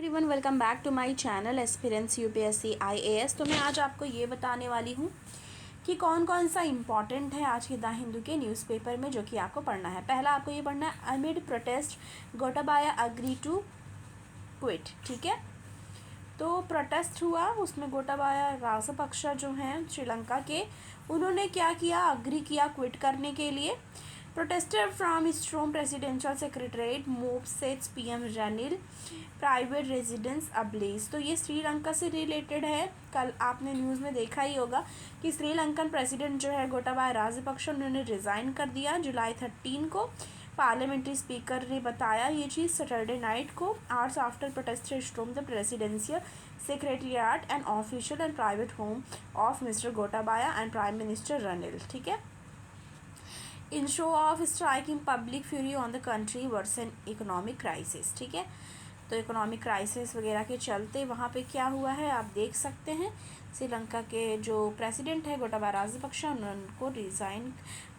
Everyone, welcome back to my channel aspirants UPSC IAS. तो मैं आज आपको ये बताने वाली हूँ कि कौन कौन सा इम्पॉर्टेंट है आज के द हिंदू के न्यूज़पेपर में जो कि आपको पढ़ना है। पहला आपको ये पढ़ना है, amid protest Gotabaya agree to quit. ठीक है, तो प्रोटेस्ट हुआ, उसमें गोटाबाया राजपक्षा जो हैं श्रीलंका के, उन्होंने क्या किया, अग्री किया क्विट करने के लिए। Protester from स्ट्रोम presidential secretariat move sets PM Ranil private residence ablaze. तो ये श्रीलंका से रिलेटेड है। कल आपने न्यूज़ में देखा ही होगा कि श्रीलंकन प्रेसिडेंट जो है गोटाबाया राजपक्षा, उन्होंने रिज़ाइन कर दिया जुलाई 13 को। पार्लियामेंट्री स्पीकर ने बताया ये चीज़ सैटरडे नाइट को। Hours after protester storm the presidential secretariat and official and private home of mister Gotabaya and prime minister Ranil. ठीक है, in show of striking public fury on the country worsening economic crisis. ठीक है, तो economic crisis वगैरह के चलते वहाँ पे क्या हुआ है आप देख सकते हैं। श्रीलंका के जो प्रेसिडेंट है गोटाबाया राजपक्षा, उनको रिज़ाइन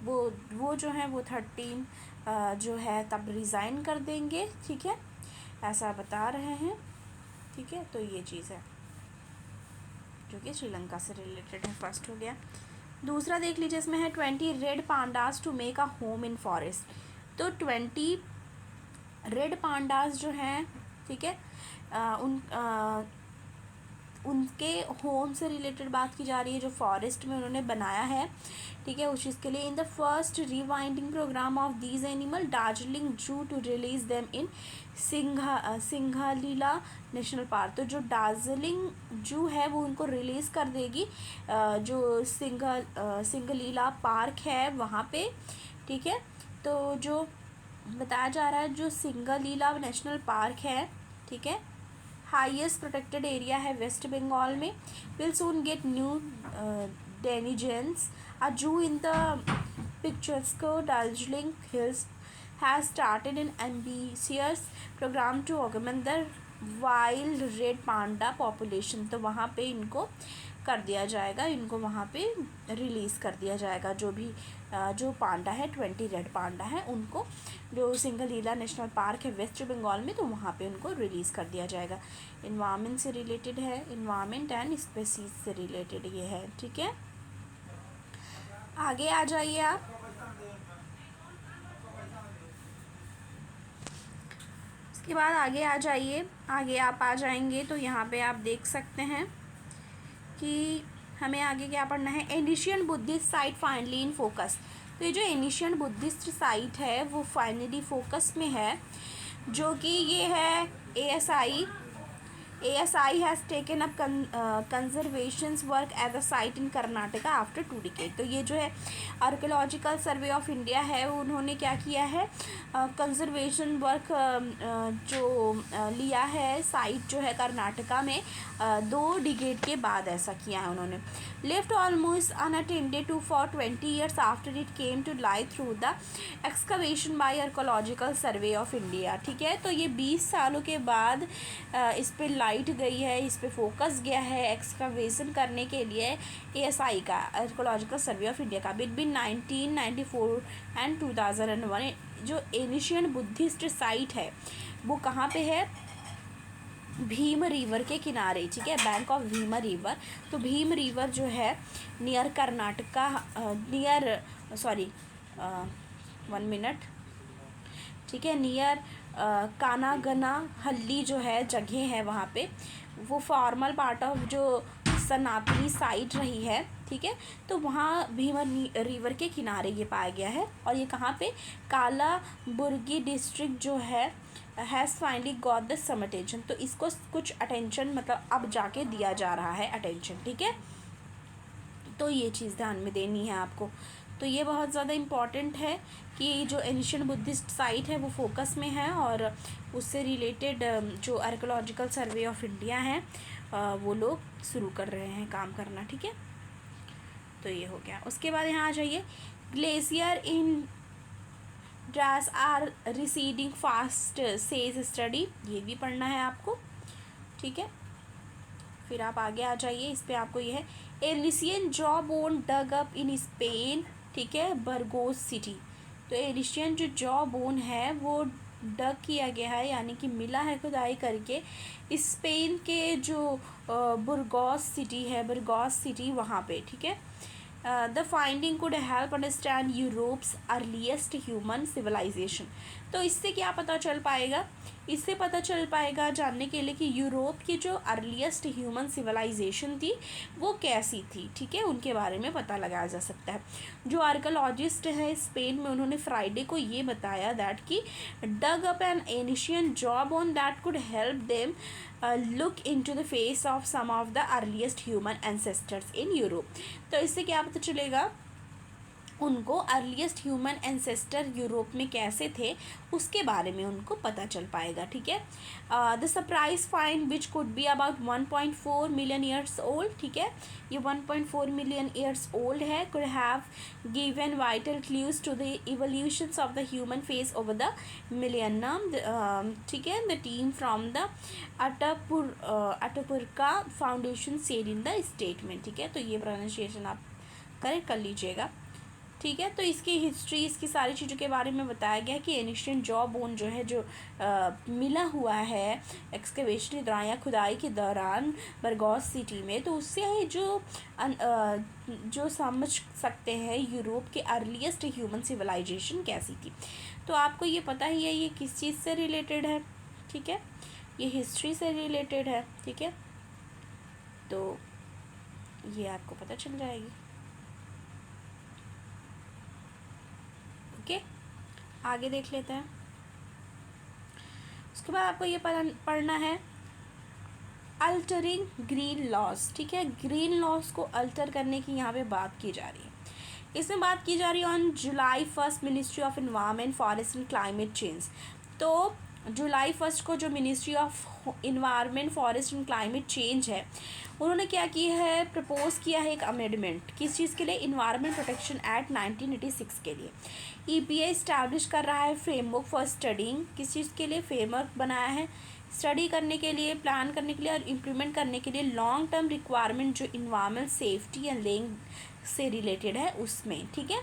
वो जो है वो 13 जो है तब रिज़ाइन कर देंगे। ठीक है, ऐसा बता रहे हैं। ठीक है, तो ये चीज़ है जो कि श्रीलंका से रिलेटेड है। फर्स्ट हो गया। दूसरा देख लीजिए, इसमें है 20 red pandas to make a home in forest. तो 20 रेड पांडास जो हैं, ठीक है, उनके होम से रिलेटेड बात की जा रही है, जो फॉरेस्ट में उन्होंने बनाया है। ठीक है, उस चीज़ के लिए in the first rewinding programme of these animal Darjeeling zoo to release them in Singalila national park. तो जो दार्जिलिंग जू है वो उनको रिलीज़ कर देगी जो सिंघलीला पार्क है वहाँ पे। ठीक है, तो जो बताया जा रहा है जो सिंघलीला नेशनल पार्क है, ठीक है, हाईएस्ट प्रोटेक्टेड एरिया है वेस्ट बंगाल में, will soon get new denizens. A zoo in the picturesque Darjeeling hills has started an ambitious programme to augment the wild red panda population. तो वहाँ पे इनको कर दिया जाएगा, इनको वहाँ पे रिलीज़ कर दिया जाएगा। जो भी जो पांडा है, 20 रेड पांडा है, उनको जो सिंघलीला नेशनल पार्क है वेस्ट बंगाल में, तो वहाँ पे उनको रिलीज़ कर दिया जाएगा। इन्वायरमेंट से रिलेटेड है, इन्वायरमेंट एंड स्पेसीज से रिलेटेड ये है। ठीक है, आगे आ जाइए आप। उसके बाद आगे आ जाइए, आगे आप आ जाएंगे तो यहाँ पे आप देख सकते हैं कि हमें आगे क्या पढ़ना है। Ancient Buddhist site finally in focus. तो ये जो एनिशियन बुद्धिस्ट साइट है वो फाइनली फोकस में है, जो कि ये है ASI has taken up conservation work at the site in Karnataka after 2 decade. तो ये जो है आर्कियोलॉजिकल सर्वे ऑफ इंडिया है, उन्होंने क्या किया है, कंजर्वेशन वर्क जो लिया है साइट जो है कर्नाटका में 2 डिकेड के बाद ऐसा किया है उन्होंने। Left almost unattended to for 20 years after it came to light through the excavation by archaeological survey of India. ठीक है, तो ये 20 सालों के बाद इस पर लाइट गई है, इस पर फोकस गया है एक्सकवेशन करने के लिए ASI का, आर्कियोलॉजिकल सर्वे ऑफ इंडिया का, बिटवीन 1994 एंड 2001। जो एनिशियन बुद्धिस्ट साइट है वो कहाँ पे है, भीम रिवर के किनारे। ठीक है, बैंक ऑफ भीम रिवर। तो भीम रिवर जो है नियर कर्नाटका, ठीक है, नियर कानागना हल्ली जो है जगह है वहाँ पे, वो फॉर्मल पार्ट ऑफ जो सनातनी साइट रही है। ठीक है, तो वहाँ भीम रिवर के किनारे ये पाया गया है। और ये कहाँ पे, कालाबुर्गी डिस्ट्रिक्ट जो है has finally got the some attention. तो इसको कुछ अटेंशन मतलब अब जाके दिया जा रहा है अटेंशन। ठीक है, तो ये चीज़ ध्यान में देनी है आपको। तो ये बहुत ज़्यादा इम्पॉर्टेंट है कि जो एनिशियन बुद्धिस्ट साइट है वो फोकस में है, और उससे रिलेटेड जो आर्कियोलॉजिकल सर्वे ऑफ इंडिया है वो लोग शुरू कर रहे हैं काम करना। ठीक है, तो ये हो गया। उसके बाद यहाँ आ जाइए, glacier in Drass are receding fast says study, ये भी पढ़ना है आपको। ठीक है, फिर आप आगे आ जाइए, इस पर आपको ये है, Elysian jaw bone dug up in Spain. ठीक है, बर्गोस सिटी। तो एलिशियन जो जॉ बोन है वो डग किया गया है, यानी कि मिला है खुदाई करके स्पेन के जो बुरगोस सिटी है, बुरगोस सिटी वहाँ पे, ठीक है। The finding could help understand Europe's earliest human civilisation. तो इससे क्या पता चल पाएगा, इससे पता चल पाएगा जानने के लिए कि यूरोप की जो अर्लीस्ट ह्यूमन सिविलाइजेशन थी वो कैसी थी, ठीक है, उनके बारे में पता लगाया जा सकता है। जो आर्कोलॉजिस्ट है स्पेन में, उन्होंने फ्राइडे को ये बताया दैट कि dug up an ancient jawbone on that could help them look into the face of some of the earliest human ancestors in Europe. तो इससे क्या पता चलेगा उनको अर्लीस्ट ह्यूमन एंसेस्टर यूरोप में कैसे थे उसके बारे में उनको पता चल पाएगा, ठीक है। The surprise find which could be about 1.4 million years old, ठीक है, ये 1.4 मिलियन ईयर्स ओल्ड है, could have given vital clues to the evolutions of the human face over the millennia, ठीक है। The team from the Atapuerca foundation said in the statement, ठीक है। तो ये प्रोनाउंसिएशन आप करेक्ट कर लीजिएगा, ठीक है। तो इसकी हिस्ट्री, इसकी सारी चीज़ों के बारे में बताया गया कि एनिशियन जॉ बोन जो है, जो मिला हुआ है एक्सकेवेशन के दौरान या खुदाई के दौरान बरगोस सिटी में, तो उससे जो समझ सकते हैं यूरोप के अर्लीस्ट ह्यूमन सिविलाइजेशन कैसी थी। तो आपको ये पता ही है ये किस चीज़ से रिलेटेड है, ठीक है, ये हिस्ट्री से रिलेटेड है, ठीक है। तो ये आपको पता चल जाएगी, ओके। आगे देख लेते हैं। उसके बाद आपको ये पढ़ना है अल्टरिंग ग्रीन लॉज, ठीक है। ग्रीन लॉज को अल्टर करने की यहाँ पे बात की जा रही है। इसमें बात की जा रही है on July 1 ministry of environment forest and climate change. तो जुलाई 1 को जो ministry of environment forest and climate change है, उन्होंने क्या किया है, प्रपोज किया है एक अमेंडमेंट, किस चीज़ के लिए, इन्वायरमेंट प्रोटेक्शन एक्ट 1986 के लिए। EPA इस्टेब्लिश कर रहा है फ्रेमवर्क फॉर स्टडिंग, किस चीज़ के लिए, फ्रेमवर्क बनाया है स्टडी करने के लिए, प्लान करने के लिए और इम्प्लीमेंट करने के लिए लॉन्ग टर्म रिक्वायरमेंट जो इन्वायरमेंट सेफ्टी एंड लेइंग से रिलेटेड है उसमें, ठीक है।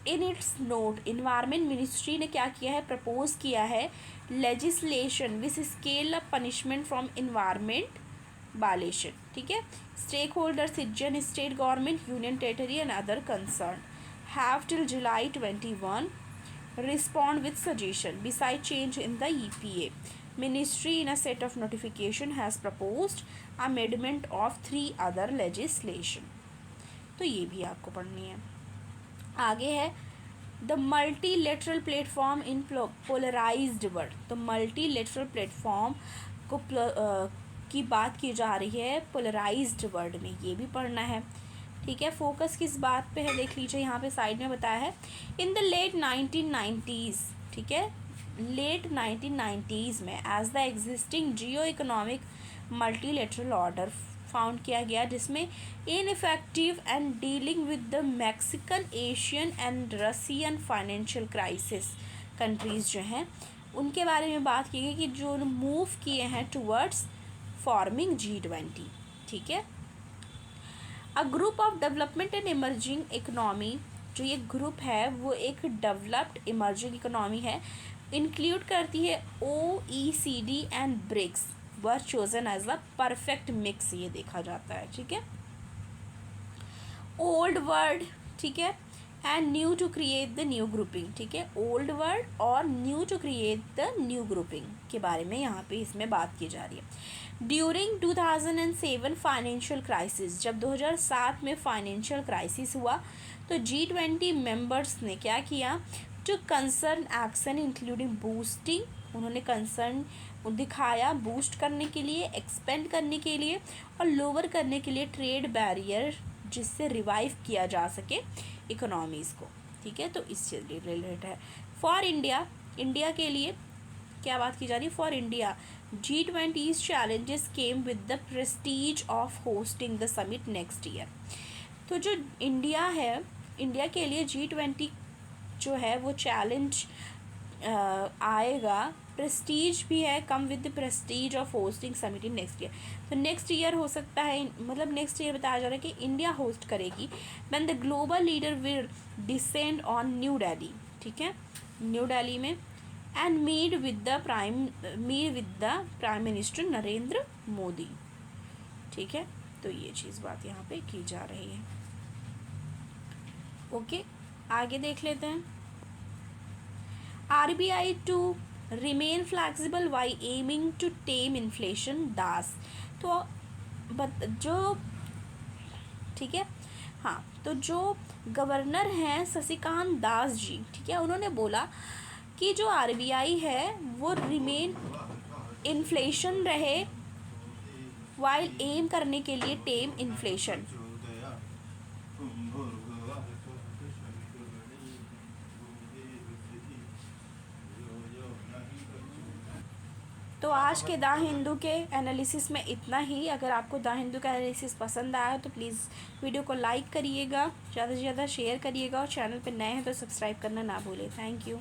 In its note environment ministry ने क्या किया है, प्रपोज किया है legislation which scale up punishment from environment violation, ठीक है। Stakeholder citizen, state government, union territory and other concern have till July 21 respond with suggestion. Beside change in the EPA, Ministry in a set of notification has proposed amendment of 3 other legislation. तो ये भी आपको पढ़नी है। आगे है the multilateral platform in polarised world. तो multilateral platform को की बात की जा रही है पोलराइज्ड वर्ल्ड में, ये भी पढ़ना है, ठीक है। फोकस किस बात पे है देख लीजिए, यहाँ पे साइड में बताया है इन द लेट 1990s, ठीक है, लेट 1990s में as the existing geo economic multilateral order found किया गया, जिसमें ineffective and dealing with the Mexican, Asian and Russian financial crisis countries जो हैं उनके बारे में बात की गई कि जो मूव किए हैं टूवर्ड्स फॉर्मिंग G20, ठीक है। A group of development and emerging economy, जो ये ग्रुप है वो एक डेवलप्ड इमर्जिंग इकोनॉमी है, इंक्लूड करती है OECD and BRICS, were chosen as a perfect mix, ये देखा जाता है, ठीक है। ओल्ड वर्ल्ड, ठीक है, and new to create the new grouping, ठीक है, ओल्ड वर्ल्ड और new to create the new grouping के बारे में यहाँ पे इसमें बात की जा रही है। ड्यूरिंग 2007 फाइनेंशियल क्राइसिस, जब 2007 में फाइनेंशियल क्राइसिस हुआ तो G20 मेंबर्स ने क्या किया, to concern action including boosting, उन्होंने कंसर्न दिखाया बूस्ट करने के लिए, एक्सपेंड करने के लिए और लोअर करने के लिए ट्रेड बैरियर, जिससे रिवाइव किया जा सके इकोनॉमीज़ को, ठीक है। तो इससे रिलेटेड है। फॉर इंडिया, इंडिया के लिए क्या बात की जा रही है, for India G20's challenges came with the prestige of hosting the summit next year। तो जो इंडिया है, इंडिया के लिए G20 जो है वो चैलेंज आएगा, प्रेस्टीज भी है, come with the Prestige of hosting summit in next year. तो नेक्स्ट ईयर हो सकता है, मतलब नेक्स्ट ईयर बताया जा रहा है कि इंडिया होस्ट करेगी when the global leader will descend on New Delhi, ठीक है। न्यू दिल्ली में and meet with the prime minister Narendra Modi. ठीक है, तो ये चीज़ बात यहाँ पे की जा रही है। ओके, आगे देख लेते हैं। RBI to remain flexible while aiming to tame inflation, Das. तो जो ठीक है, हाँ, तो जो गवर्नर हैं शशिकांत दास जी, ठीक है, उन्होंने बोला कि जो RBI है वो रिमेन इन्फ्लेशन रहे वाइल एम करने के लिए टेम इन्फ्लेशन। तो आज के द हिंदू के एनालिसिस में इतना ही। अगर आपको द हिंदू का एनालिसिस पसंद आया तो प्लीज़ वीडियो को लाइक करिएगा, ज़्यादा से ज़्यादा शेयर करिएगा, और चैनल पर नए हैं तो सब्सक्राइब करना ना भूलें। Thank you.